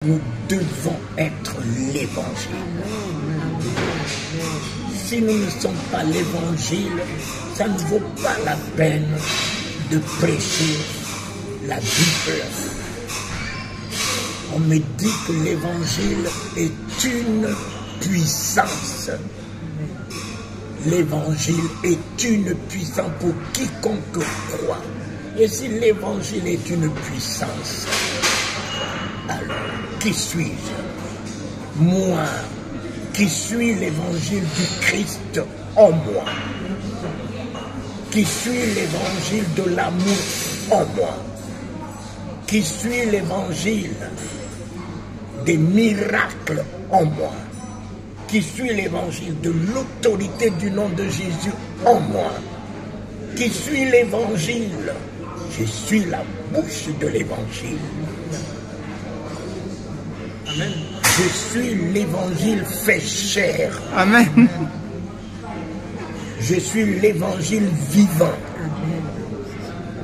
Nous devons être l'évangile. Si nous ne sommes pas l'évangile, ça ne vaut pas la peine de prêcher la Bible. On me dit que l'évangile est une puissance. L'évangile est une puissance pour quiconque croit. Et si l'évangile est une puissance, alors qui suis-je? Moi, qui suis l'évangile du Christ en moi, qui suis l'évangile de l'amour en moi, qui suis l'évangile des miracles en moi, qui suis l'évangile de l'autorité du nom de Jésus en moi, qui suis l'évangile, je suis la bouche de l'évangile. Amen. Je suis l'évangile fait chair. Amen. Je suis l'évangile vivant.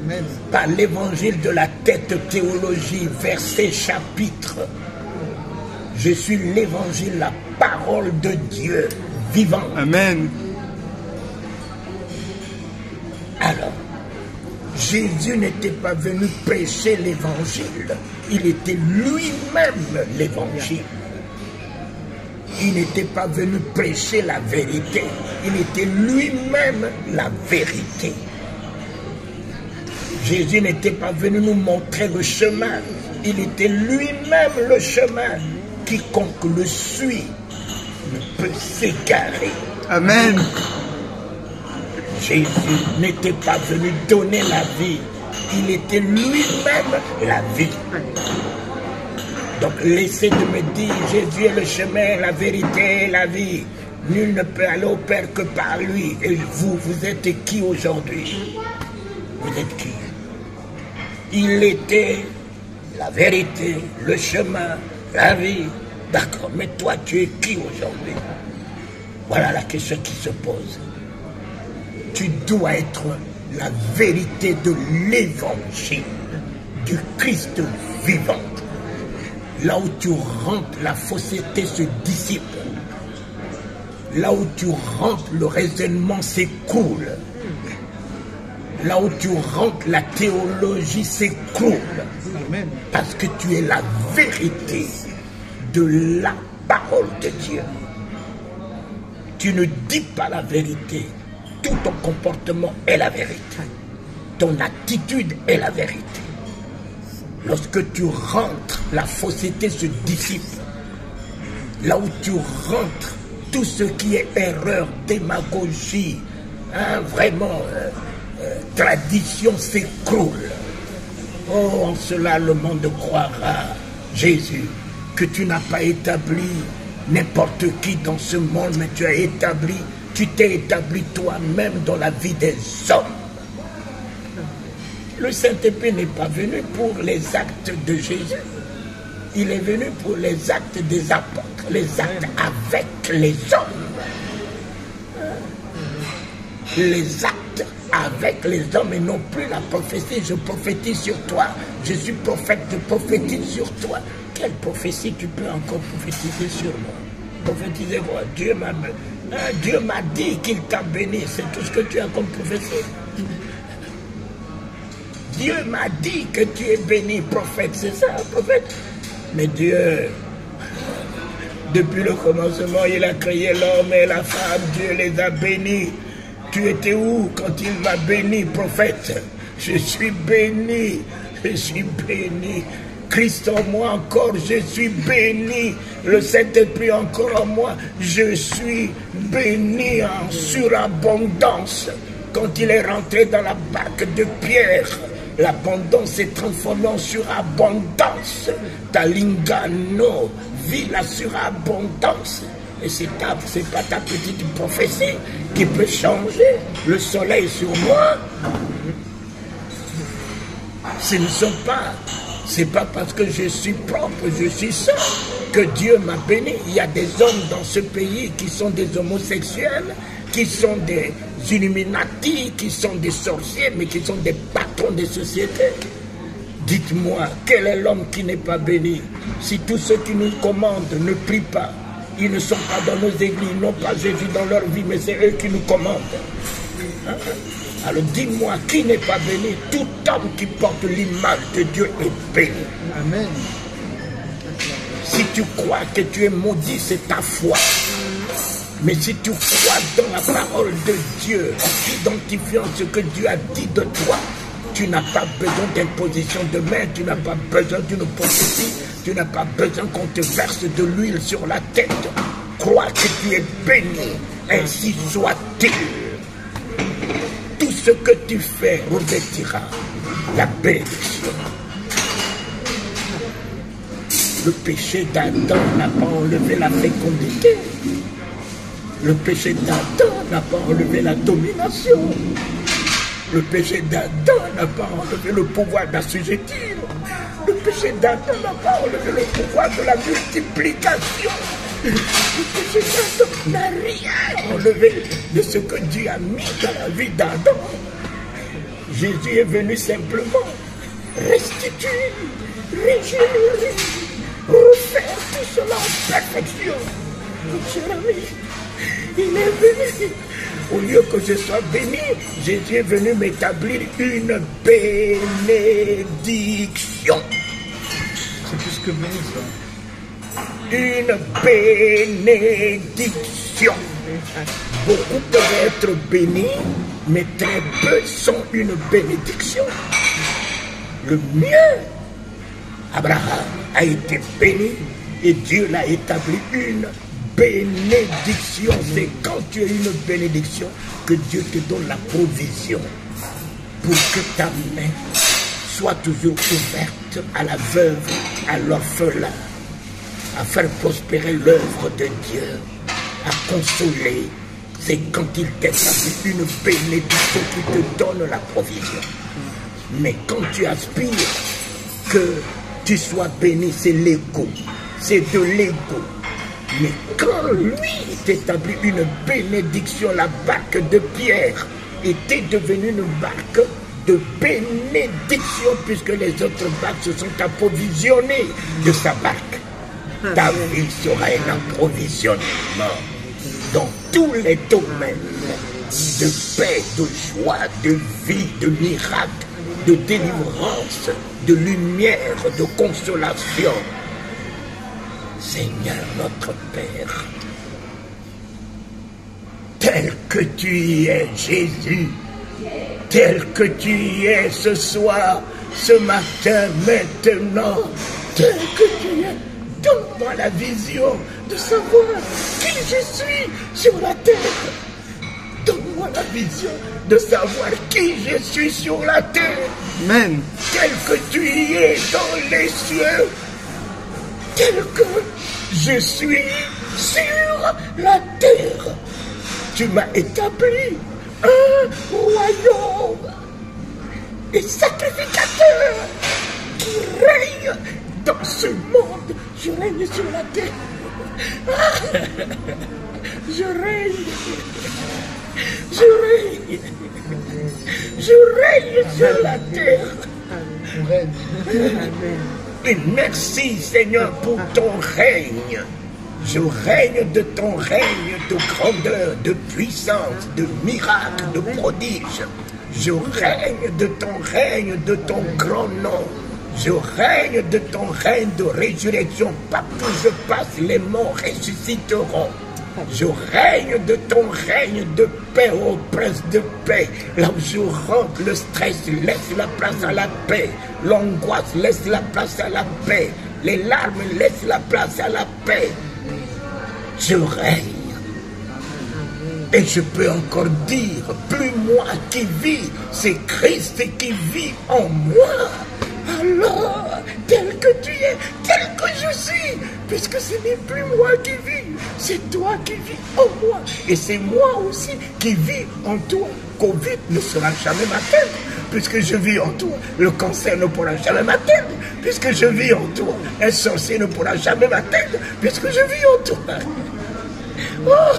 Amen. Pas l'évangile de la tête théologie, verset, chapitre. Je suis l'évangile, la parole de Dieu vivant. Amen. Alors, Jésus n'était pas venu prêcher l'évangile. Il était lui-même l'évangile. Il n'était pas venu prêcher la vérité. Il était lui-même la vérité. Jésus n'était pas venu nous montrer le chemin. Il était lui-même le chemin. Quiconque le suit ne peut s'égarer. Amen. Jésus n'était pas venu donner la vie. Il était lui-même la vie. Donc laissez de me dire, Jésus est le chemin, la vérité, la vie. Nul ne peut aller au Père que par lui. Et vous, vous êtes qui aujourd'hui? Vous êtes qui? Il était la vérité, le chemin, la vie. D'accord, mais toi, tu es qui aujourd'hui? Voilà la question qui se pose. Tu dois être la vérité de l'évangile, du Christ vivant. Là où tu rentres, la fausseté se dissipe. Là où tu rentres, le raisonnement s'écroule. Là où tu rentres, la théologie s'écroule. Parce que tu es la vérité de la parole de Dieu. Tu ne dis pas la vérité. Tout ton comportement est la vérité. Ton attitude est la vérité. Lorsque tu rentres, la fausseté se dissipe. Là où tu rentres, tout ce qui est erreur, démagogie, vraiment, tradition s'écroule. Oh, en cela, le monde croira, Jésus, que tu n'as pas établi n'importe qui dans ce monde, mais tu as établi, tu t'es établi toi-même dans la vie des hommes. Le Saint-Esprit n'est pas venu pour les actes de Jésus. Il est venu pour les actes des apôtres, les actes avec les hommes. Les actes avec les hommes et non plus la prophétie. Je prophétise sur toi. Je suis prophète, je prophétise sur toi. Quelle prophétie tu peux encore prophétiser sur moi? Prophétiser quoi? Dieu m'a dit qu'il t'a béni. C'est tout ce que tu as comme prophétie. Dieu m'a dit que tu es béni, prophète. C'est ça, prophète. Mais Dieu, depuis le commencement, il a créé l'homme et la femme. Dieu les a bénis. Tu étais où quand il m'a béni, prophète? Je suis béni. Je suis béni. Christ en moi encore, je suis béni. Le Saint-Esprit encore en moi, je suis béni en surabondance. Quand il est rentré dans la barque de Pierre, l'abondance s'est transformée en surabondance. Talingano vit la surabondance. Et c'est pas ta petite prophétie qui peut changer le soleil sur moi. Ce ne sont pas... C'est pas parce que je suis propre, je suis saint, que Dieu m'a béni. Il y a des hommes dans ce pays qui sont des homosexuels, qui sont des Illuminati, qui sont des sorciers, mais qui sont des patrons des sociétés. Dites-moi, quel est l'homme qui n'est pas béni? Si tous ceux qui nous commandent ne prient pas, ils ne sont pas dans nos églises, ils n'ont pas Jésus dans leur vie, mais c'est eux qui nous commandent. Hein? Alors dis-moi, qui n'est pas béni? Tout homme qui porte l'image de Dieu est béni. Amen. Si tu crois que tu es maudit, c'est ta foi. Mais si tu crois dans la parole de Dieu, en identifiant ce que Dieu a dit de toi, tu n'as pas besoin d'imposition de main, tu n'as pas besoin d'une prophétie, tu n'as pas besoin qu'on te verse de l'huile sur la tête. Crois que tu es béni, ainsi soit-il. Tout ce que tu fais revêtira la bénédiction. Le péché d'Adam n'a pas enlevé la fécondité. Le péché d'Adam n'a pas enlevé la domination. Le péché d'Adam n'a pas enlevé le pouvoir d'assujettir. Le péché d'Adam n'a pas enlevé le pouvoir de la multiplication. Le péché d'Adam n'a rien enlevé de ce que Dieu a mis dans la vie d'Adam. Jésus est venu simplement restituer, régénérer, refaire tout cela en perfection. Mon cher ami, il est venu. Au lieu que je sois béni, Jésus est venu m'établir une bénédiction. C'est plus que béni, ça. Une bénédiction. Beaucoup peuvent être bénis, mais très peu sont une bénédiction. Le mieux, Abraham a été béni et Dieu l'a établi une bénédiction. C'est quand tu as une bénédiction que Dieu te donne la provision pour que ta main soit toujours ouverte à la veuve, à l'orphelin, à faire prospérer l'œuvre de Dieu, à consoler. C'est quand il t'établit une bénédiction qui te donne la provision. Mais quand tu aspires que tu sois béni, c'est l'ego, c'est de l'ego. Mais quand lui t'établit une bénédiction, la barque de Pierre était devenue une barque de bénédiction puisque les autres barques se sont approvisionnées de sa barque. Ta vie sera un approvisionnement dans tous les domaines de paix, de joie, de vie, de miracle, de délivrance, de lumière, de consolation. Seigneur notre Père, tel que tu y es, Jésus, tel que tu y es ce soir, ce matin, maintenant, tel que tu y es, donne-moi la vision de savoir qui je suis sur la terre. Donne-moi la vision de savoir qui je suis sur la terre. Amen. Tel que tu y es dans les cieux, tel que je suis sur la terre. Tu m'as établi un royaume et sacrificateur qui règne dans ce monde. Je règne sur la terre. Je règne. Je règne. Je règne sur la terre. On règne. Et merci Seigneur pour ton règne. Je règne de ton règne de grandeur, de puissance, de miracle, de prodige. Je règne de ton règne, de ton grand nom. Je règne de ton règne de résurrection. Partout où je passe, les morts ressusciteront. Je règne de ton règne de paix, ô prince de paix. Là où je rentre, le stress laisse la place à la paix. L'angoisse laisse la place à la paix. Les larmes laissent la place à la paix. Je règne. Et je peux encore dire, plus moi qui vis, c'est Christ qui vit en moi. Alors, tel que tu es, tel que je suis, puisque ce n'est plus moi qui vis, c'est toi qui vis en moi. Et c'est moi aussi qui vis en toi. Covid ne sera jamais m'atteindre, puisque je vis en toi. Le cancer ne pourra jamais m'atteindre, puisque je vis en toi. Un sorcier ne pourra jamais m'atteindre, puisque je vis en toi. Oh,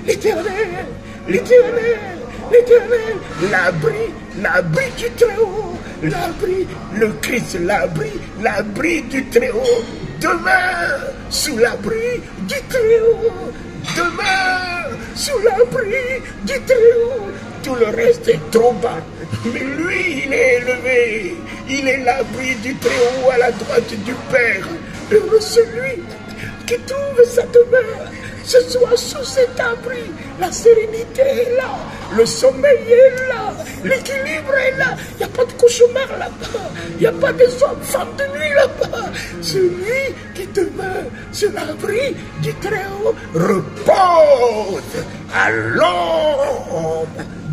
l'Éternel, l'Éternel, l'Éternel, l'abri du Très-Haut, l'abri, le Christ, l'abri du Très-Haut. Demain, sous l'abri du Très-Haut. Demain, sous l'abri du Très-Haut. Tout le reste est trop bas. Mais lui, il est élevé. Il est l'abri du Très-Haut à la droite du Père. Heureux celui qui trouve sa demeure. Ce soir sous cet abri, la sérénité est là, le sommeil est là, l'équilibre est là, il n'y a pas de cauchemar là-bas, il n'y a pas des hommes, femmes de nuit là-bas. Celui qui demeure sur l'abri du Très-Haut repose à l'ombre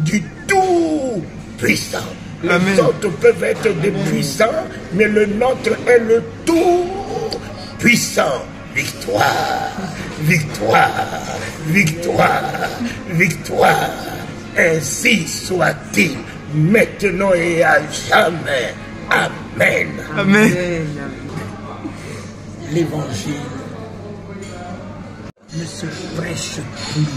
du Tout-Puissant. Les autres peuvent être des puissants, mais le nôtre est le Tout-Puissant. Victoire, victoire, victoire, victoire. Ainsi soit-il, maintenant et à jamais. Amen. Amen. L'évangile ne se prêche plus.